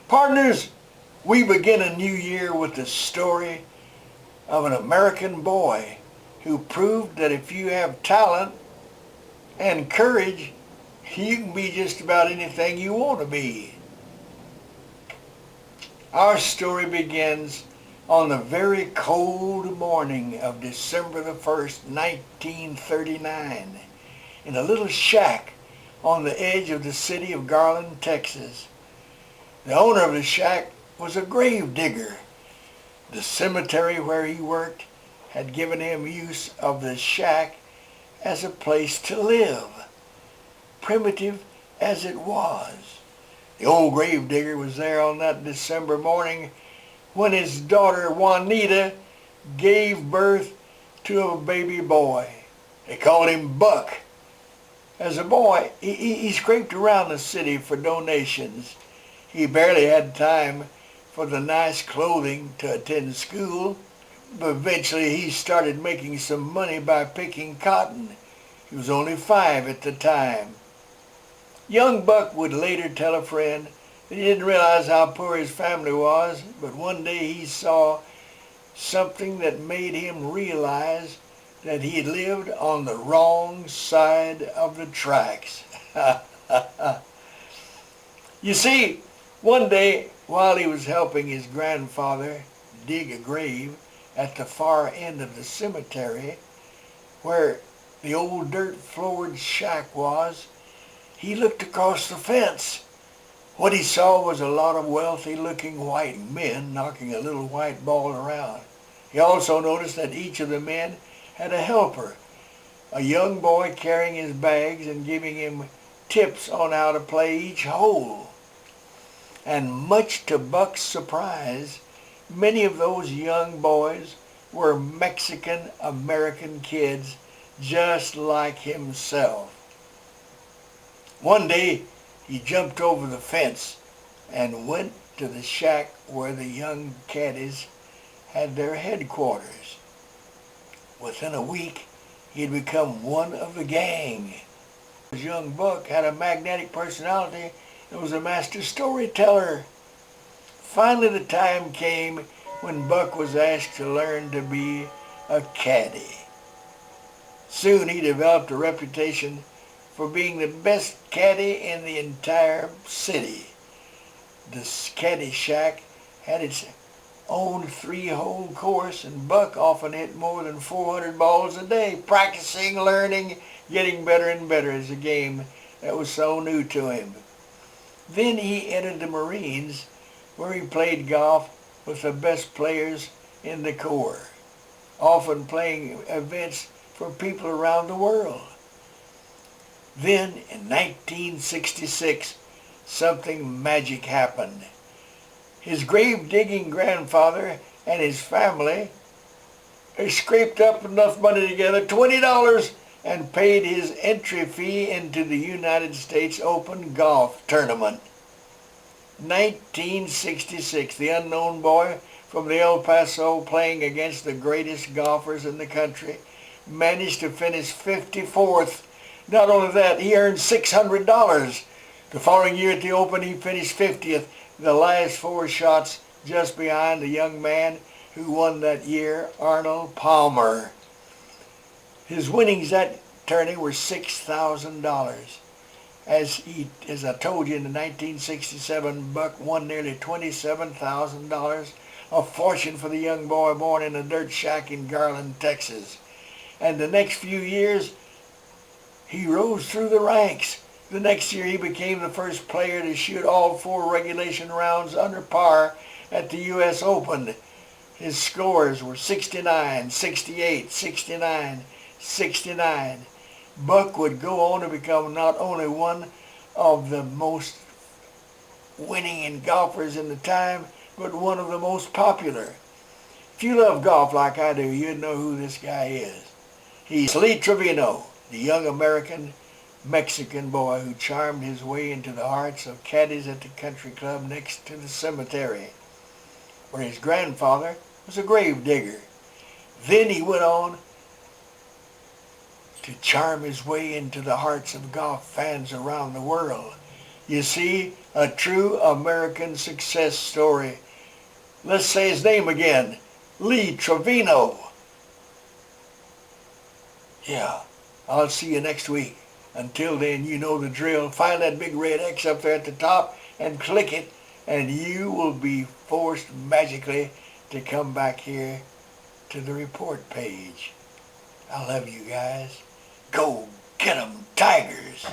Partners, we begin a new year with the story of an American boy who proved that if you have talent and courage, you can be just about anything you want to be. Our story begins on the very cold morning of December the 1st, 1939, in a little shack on the edge of the city of Garland, Texas. The owner of the shack was a grave digger. The cemetery where he worked had given him use of the shack as a place to live, primitive as it was. The old grave digger was there on that December morning when his daughter Juanita gave birth to a baby boy. They called him Buck. As a boy, he scraped around the city for donations. He barely had time for the nice clothing to attend school, but eventually he started making some money by picking cotton. He was only 5 at the time. Young Buck would later tell a friend that he didn't realize how poor his family was, but one day he saw something that made him realize that he had lived on the wrong side of the tracks. You see, one day while he was helping his grandfather dig a grave at the far end of the cemetery where the old dirt-floored shack was, he looked across the fence. What he saw was a lot of wealthy-looking white men knocking a little white ball around. He also noticed that each of the men had a helper, a young boy carrying his bags and giving him tips on how to play each hole. And much to Buck's surprise, many of those young boys were Mexican-American kids just like himself. One day, he jumped over the fence and went to the shack where the young caddies had their headquarters. Within a week, he had become one of the gang. Young Buck had a magnetic personality and was a master storyteller. Finally, the time came when Buck was asked to learn to be a caddy. Soon he developed a reputation for being the best caddy in the entire city. The caddy shack had its own 3-hole course, and Buck often hit more than 400 balls a day, practicing, learning, getting better and better as a game that was so new to him. Then he entered the Marines, where he played golf with the best players in the Corps, often playing events for people around the world. Then, in 1966, something magic happened. His grave-digging grandfather and his family scraped up enough money together, $20, and paid his entry fee into the United States Open Golf Tournament. 1966, the unknown boy from the El Paso playing against the greatest golfers in the country managed to finish 54th. Not only that, he earned $600. The following year at the Open, he finished 50th, the last 4 shots just behind the young man who won that year, Arnold Palmer. His winnings that tourney were $6,000. As I told you, in 1967, Buck won nearly $27,000, a fortune for the young boy born in a dirt shack in Garland, Texas. And the next few years, he rose through the ranks. The next year, he became the first player to shoot all 4 regulation rounds under par at the U.S. Open. His scores were 69, 68, 69, 69. Buck would go on to become not only one of the most winning golfers in the time, but one of the most popular. If you love golf like I do, you'd know who this guy is. He's Lee Trevino, the young American-Mexican boy who charmed his way into the hearts of caddies at the country club next to the cemetery, where his grandfather was a grave digger. Then he went on to charm his way into the hearts of golf fans around the world. You see, A true American success story. Let's say his name again. Lee Trevino. Yeah, I'll see you next week. Until then, you know the drill. Find that big red X up there at the top and click it, and you will be forced magically to come back here to the report page. I love you guys. Go get 'em, Tigers.